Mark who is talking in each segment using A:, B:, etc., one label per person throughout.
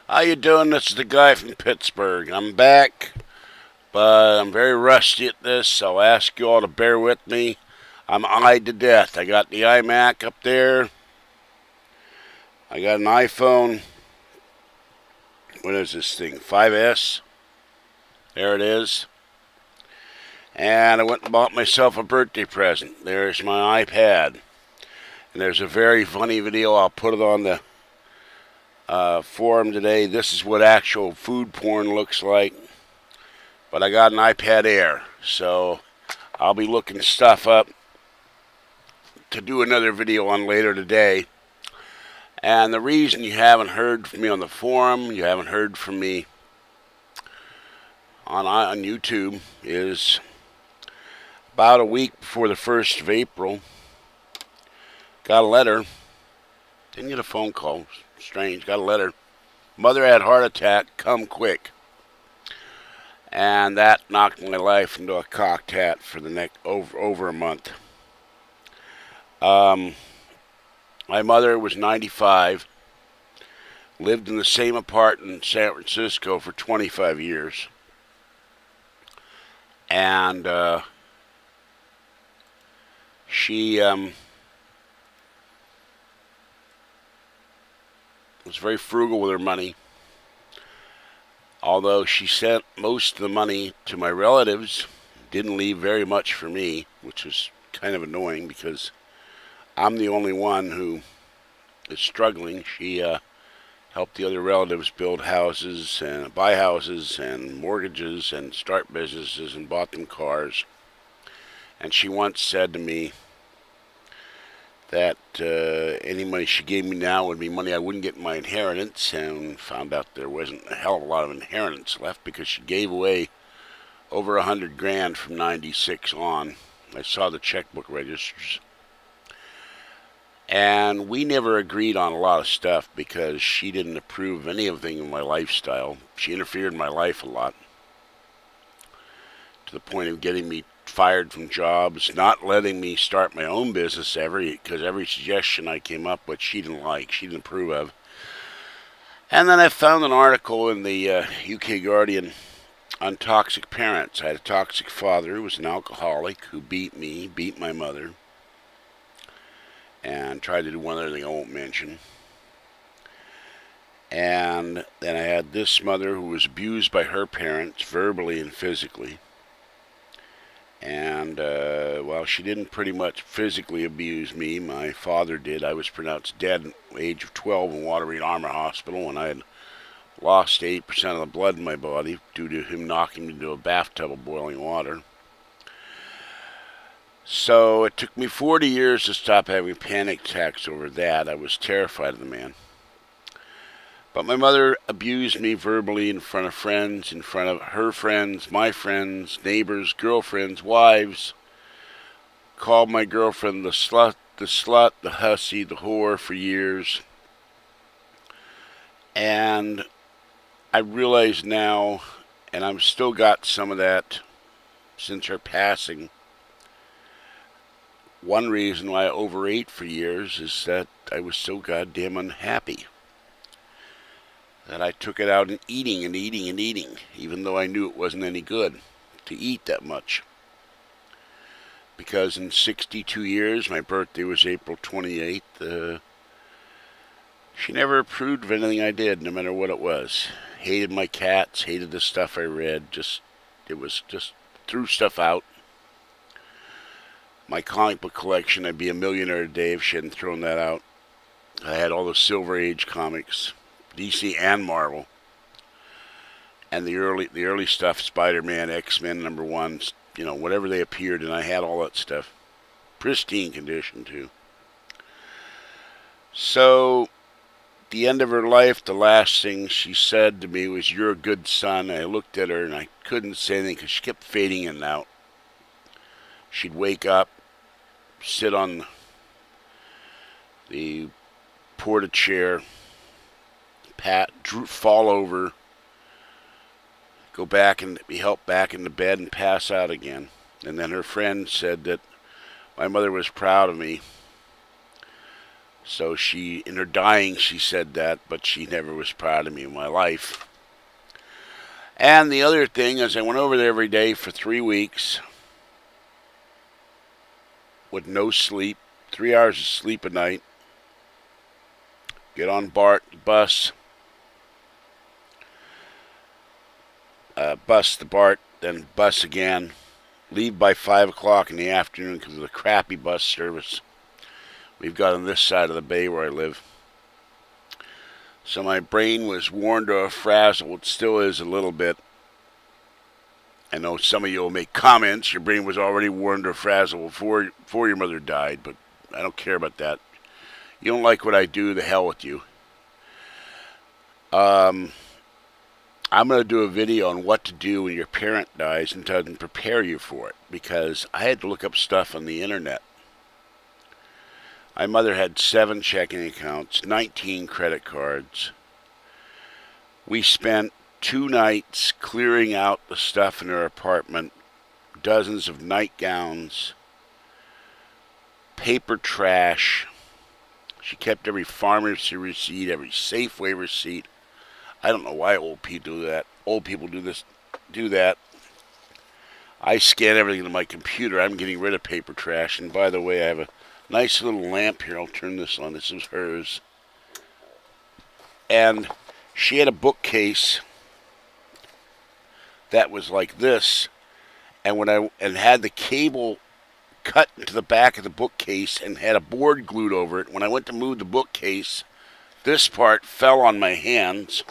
A: How you doing? This is the guy from Pittsburgh. I'm back, but I'm very rusty at this, so I'll ask you all to bear with me. I'm eyed to death. I got the iMac up there. I got an iPhone. What is this thing? 5S. There it is. And I went and bought myself a birthday present. There's my iPad. And there's a very funny video. I'll put it on the forum today. This is what actual food porn looks like. But I got an iPad Air, so I'll be looking stuff up to do another video on later today. And the reason you haven't heard from me on the forum, you haven't heard from me on YouTube, is about a week before the 1st of April, got a letter. Didn't get a phone call. Strange. Got a letter. Mother had heart attack. Come quick. And that knocked my life into a cocked hat for the next over a month. My mother was 95. Lived in the same apartment in San Francisco for 25 years. And she was very frugal with her money. Although she sent most of the money to my relatives, didn't leave very much for me, which was kind of annoying because I'm the only one who is struggling. She helped the other relatives build houses and buy houses and mortgages and start businesses and bought them cars. And she once said to me that any money she gave me now would be money I wouldn't get in my inheritance, and found out there wasn't a hell of a lot of inheritance left because she gave away over $100,000 from '96 on. I saw the checkbook registers. And we never agreed on a lot of stuff because she didn't approve of anything in my lifestyle. She interfered in my life a lot, to the point of getting me fired from jobs, not letting me start my own business because every suggestion I came up with she didn't like, she didn't approve of. And then I found an article in the UK Guardian on toxic parents. I had a toxic father who was an alcoholic who beat me, beat my mother, and tried to do one other thing I won't mention. And then I had this mother who was abused by her parents, verbally and physically. And, well, she didn't pretty much physically abuse me. My father did. I was pronounced dead at the age of 12 in Waterbury Armor Hospital when I had lost 8% of the blood in my body due to him knocking me into a bathtub of boiling water. So it took me 40 years to stop having panic attacks over that. I was terrified of the man. But my mother abused me verbally in front of friends, in front of her friends, my friends, neighbors, girlfriends, wives. Called my girlfriend the slut, the hussy, the whore for years. And I realize now, and I've still got some of that since her passing, one reason why I overate for years is that I was so goddamn unhappy that I took it out in eating and eating and eating, even though I knew it wasn't any good to eat that much. Because in 62 years, my birthday was April 28th, she never approved of anything I did, no matter what it was. Hated my cats, hated the stuff I read, it was just threw stuff out. My comic book collection, I'd be a millionaire today if she hadn't thrown that out. I had all the Silver Age comics, DC and Marvel, and the early stuff, Spider-Man, X-Men #1, whatever they appeared in, I had all that stuff. Pristine condition, too. So, at the end of her life, the last thing she said to me was, "You're a good son." I looked at her and I couldn't say anything because she kept fading in and out. She'd wake up, sit on the porta chair, fall over, go back and be helped back into bed and pass out again. And then her friend said that my mother was proud of me So she, in her dying, she said that, but she never was proud of me in my life. And the other thing is I went over there every day for 3 weeks with no sleep, 3 hours of sleep a night. Get on bus, bus to BART, then bus again. Leave by 5 o'clock in the afternoon because of the crappy bus service we've got on this side of the bay where I live. So my brain was worn to a frazzle. It still is a little bit. I know some of you will make comments. Your brain was already worn to a frazzle before your mother died, but I don't care about that. You don't like what I do, the hell with you. I'm going to do a video on what to do when your parent dies and doesn't prepare you for it, because I had to look up stuff on the internet. My mother had 7 checking accounts, 19 credit cards. We spent 2 nights clearing out the stuff in her apartment, dozens of nightgowns, paper trash. She kept every pharmacy receipt, every Safeway receipt. I don't know why old people do that. Old people do that. I scan everything in my computer. I'm getting rid of paper trash. And by the way, I have a nice little lamp here. I'll turn this on. This is hers. And she had a bookcase that was like this, and had the cable cut into the back of the bookcase and had a board glued over it. When I went to move the bookcase, this part fell on my hands.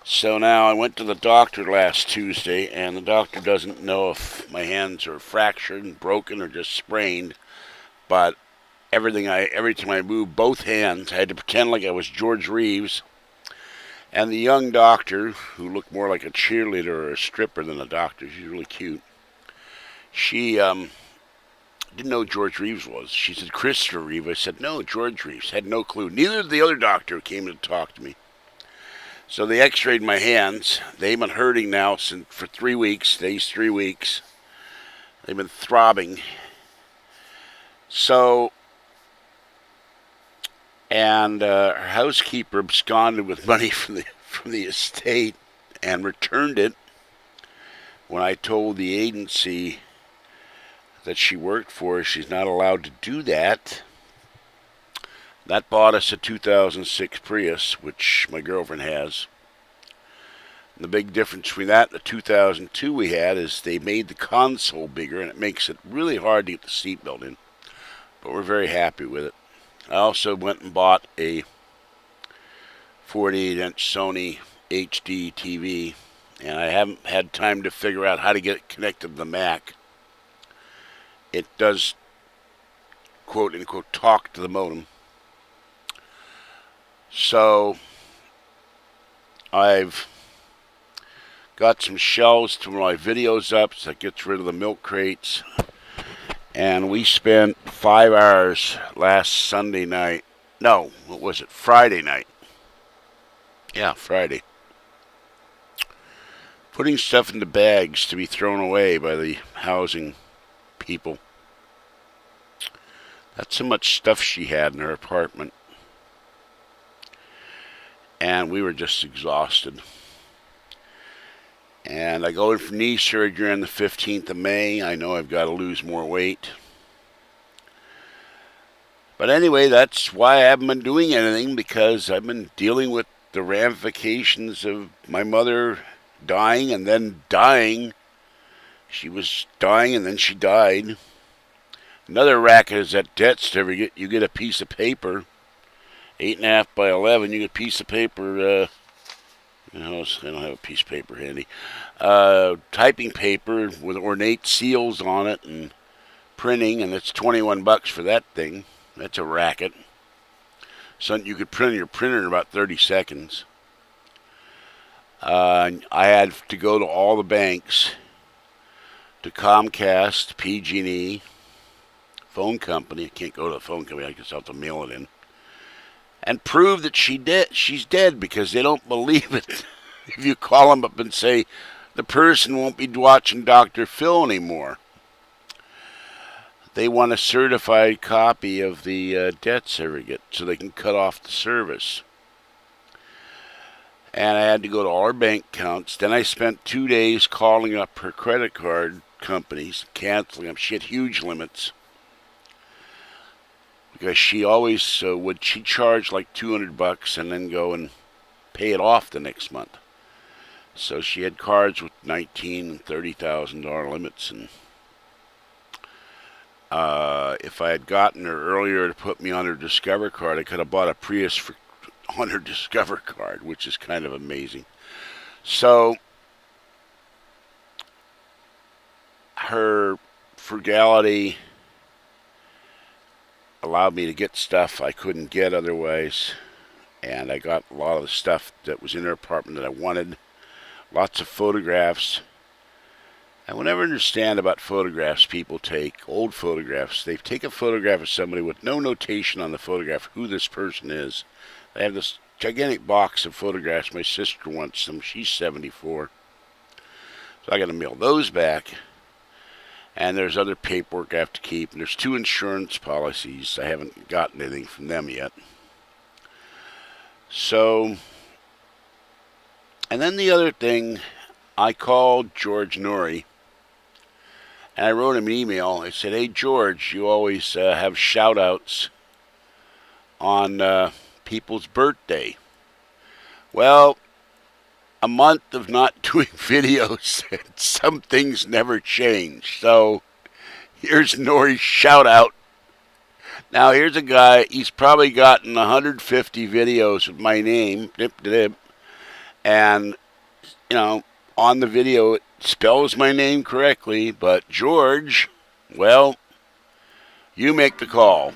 A: So now I went to the doctor last Tuesday, and the doctor doesn't know if my hands are fractured and broken or just sprained. But every time I moved both hands, I had to pretend like I was George Reeves. And the young doctor, who looked more like a cheerleader or a stripper than a doctor, she's really cute. She didn't know who George Reeves was. She said, Christopher Reeve. I said, no, George Reeves. Had no clue. Neither did the other doctor who came to talk to me. So they x-rayed my hands. They've been hurting now for 3 weeks. Today's 3 weeks. They've been throbbing. So, and her housekeeper absconded with money from the estate and returned it when I told the agency that she worked for. She's not allowed to do that. That bought us a 2006 Prius, which my girlfriend has. The big difference between that and the 2002 we had is they made the console bigger, and it makes it really hard to get the seatbelt in. But we're very happy with it. I also went and bought a 48-inch Sony HD TV, and I haven't had time to figure out how to get it connected to the Mac. It does, quote-unquote, talk to the modem. So I've got some shelves to my videos up, so that gets rid of the milk crates. And we spent 5 hours last Sunday night. No, what was it? Friday night. Yeah, Friday. Putting stuff into bags to be thrown away by the housing people. That's how much stuff she had in her apartment. And we were just exhausted. And I go in for knee surgery on the 15th of May. I know I've got to lose more weight. But anyway, that's why I haven't been doing anything, because I've been dealing with the ramifications of my mother dying and then dying. She was dying and then she died. Another racket is that debt certificate. You get a piece of paper, 8.5 by 11. You get a piece of paper. I don't have a piece of paper handy. Typing paper with ornate seals on it and printing, and it's $21 for that thing. That's a racket. Something you could print on your printer in about 30 seconds. I had to go to all the banks, to Comcast, PG&E, phone company. I can't go to the phone company. I just have to mail it in. And prove that she's dead, because they don't believe it. If you call them up and say, the person won't be watching Dr. Phil anymore. they want a certified copy of the debt certificate so they can cut off the service. And I had to go to all her bank accounts. Then I spent 2 days calling up her credit card companies, canceling them. She had huge limits because she always she'd charge like $200 and then go and pay it off the next month. So she had cards with $19,000 and $30,000 limits, and if I had gotten her earlier to put me on her Discover card, I could have bought a Prius on her Discover card, which is kind of amazing. So her frugality allowed me to get stuff I couldn't get otherwise, and I got a lot of the stuff that was in her apartment that I wanted. Lots of photographs. I will never understand about photographs people take, old photographs. They take a photograph of somebody with no notation on the photograph who this person is. They have this gigantic box of photographs. My sister wants them. She's 74. So I got to mail those back. And there's other paperwork I have to keep. And there's 2 insurance policies. I haven't gotten anything from them yet. So, and then the other thing, I called George Noory. And I wrote him an email. I said, hey, George, you always have shout-outs on people's birthday. Well, a month of not doing videos, and some things never change. So here's Noory's shout-out. Now, here's a guy, he's probably gotten 150 videos with my name, and, you know, on the video it spells my name correctly, but George, well, you make the call.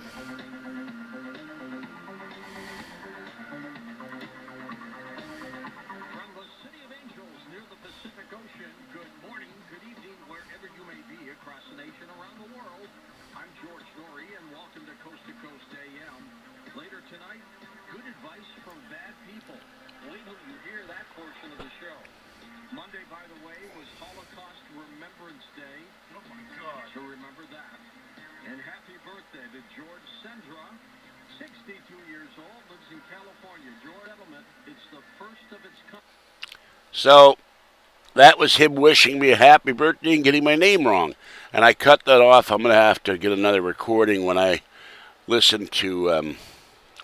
A: So that was him wishing me a happy birthday and getting my name wrong. And I cut that off. I'm going to have to get another recording when I listen to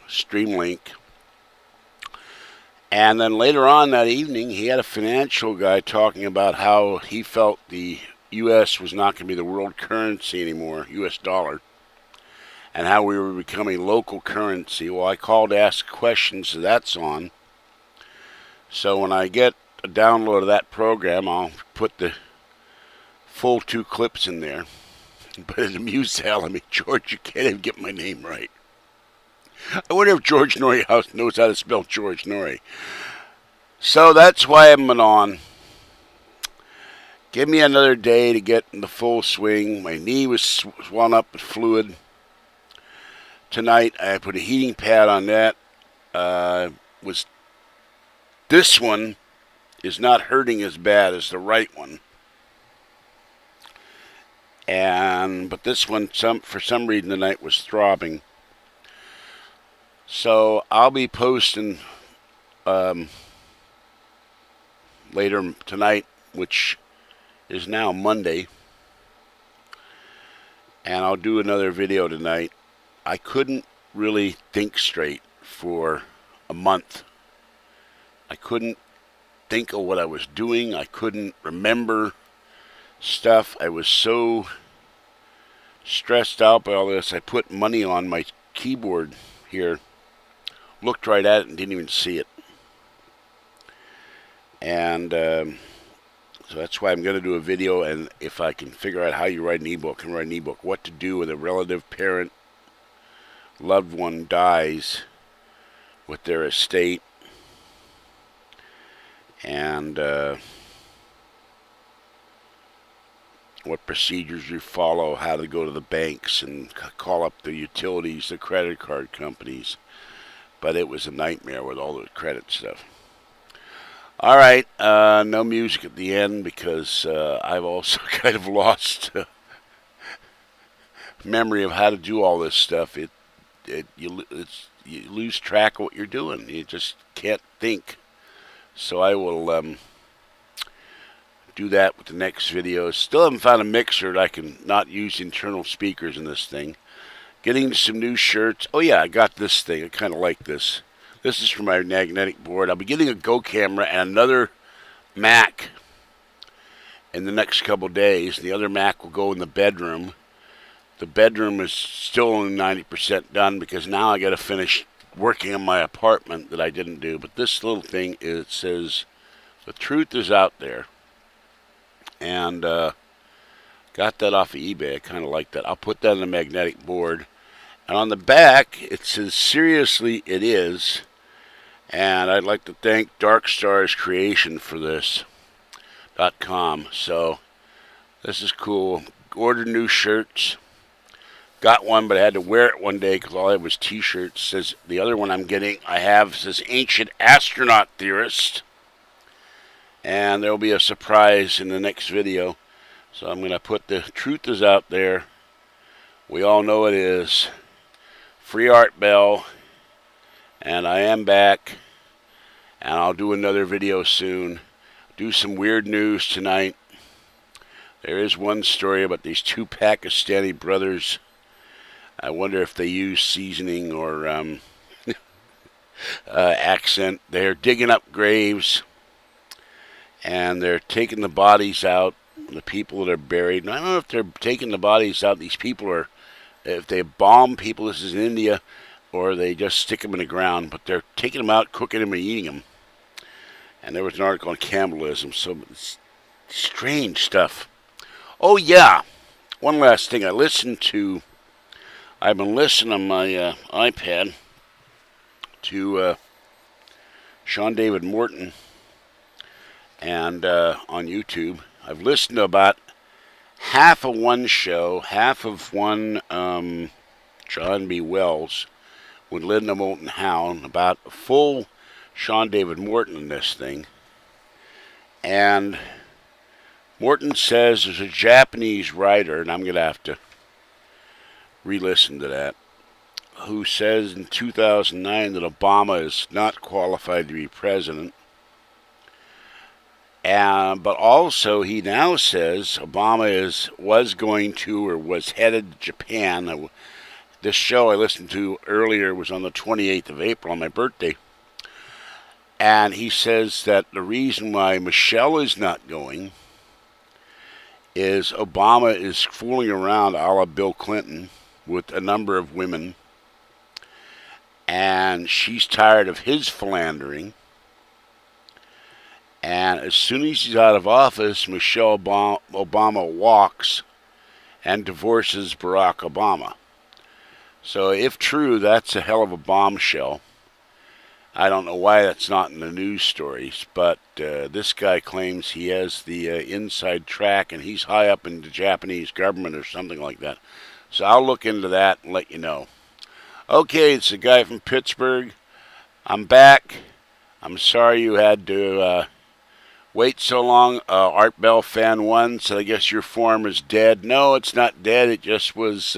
A: Streamlink. And then later on that evening, he had a financial guy talking about how he felt the U.S. was not going to be the world currency anymore, U.S. dollar, and how we were becoming local currency. Well, I called to ask questions, so that's on. So when I get a download of that program, I'll put the full 2 clips in there. But it amused the hell out of me. George, you can't even get my name right. I wonder if George Noory knows how to spell George Noory. So that's why I'm on. Give me another day to get in the full swing. My knee was swollen up with fluid. Tonight I put a heating pad on that. This one is not hurting as bad as the right one. But this one, for some reason tonight, was throbbing. So I'll be posting later tonight, which is now Monday. And I'll do another video tonight. I couldn't really think straight for a month. I couldn't think of what I was doing. I couldn't remember stuff. I was so stressed out by all this. I put money on my keyboard here, looked right at it and didn't even see it. And so that's why I'm going to do a video, and if I can figure out how you write an ebook, and write an ebook, what to do when a relative, parent, loved one dies with their estate, and what procedures you follow, how to go to the banks and call up the utilities, the credit card companies. But it was a nightmare with all the credit stuff. All right, no music at the end because I've also kind of lost memory of how to do all this stuff, you lose track of what you're doing. You just can't think. So I will do that with the next video. Still haven't found a mixer that I can not use internal speakers in this thing. Getting some new shirts. Oh yeah, I got this thing. I kind of like this. This is for my magnetic board. I'll be getting a Go camera and another Mac in the next couple days. The other Mac will go in the bedroom. The bedroom is still only 90% done because now I got to finish working on my apartment that I didn't do. But this little thing, it says, "The truth is out there." And got that off of eBay. I kind of like that. I'll put that on the magnetic board. And on the back, it says, "Seriously, it is." And I'd like to thank Dark Stars Creation for this .com. So this is cool. Ordered new shirts. Got one, but I had to wear it one day because all I had was T-shirts. Says the other one I have says "Ancient Astronaut Theorist." And there'll be a surprise in the next video. So I'm going to put "The truth is out there." We all know it is. Free Art Bell. And I am back. And I'll do another video soon. Do some weird news tonight. There is one story about these two Pakistani brothers. I wonder if they use seasoning or accent. They're digging up graves. And they're taking the bodies out. The people that are buried. And I don't know if they're taking the bodies out. These people are, if they bomb people, this is in India, or they just stick them in the ground. But they're taking them out, cooking them, and eating them. And there was an article on cannibalism. So it's strange stuff. Oh, yeah. One last thing. I've been listening on my iPad to David Morton and on YouTube. I've listened to about half of one show, half of one John B. Wells with Linda Moulton Howe, about a full Sean David Morton in this thing. And Morton says there's a Japanese writer, and I'm going to have to re-listen to that, who says in 2009 that Obama is not qualified to be president. But also he now says Obama was headed to Japan. This show I listened to earlier was on the 28th of April, on my birthday. And he says that the reason why Michelle is not going is Obama is fooling around a la Bill Clinton with a number of women. And she's tired of his philandering. And as soon as he's out of office, Michelle Obama walks and divorces Barack Obama. So if true, that's a hell of a bombshell. I don't know why that's not in the news stories, but this guy claims he has the inside track, and he's high up in the Japanese government or something like that. So I'll look into that and let you know. Okay, it's the guy from Pittsburgh. I'm back. I'm sorry you had to wait so long. Art Bell Fan 1 said, "I guess your forum is dead." No, it's not dead. It just was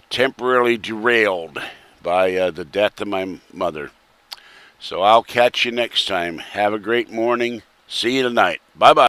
A: temporarily derailed by the death of my mother. So I'll catch you next time. Have a great morning. See you tonight. Bye-bye.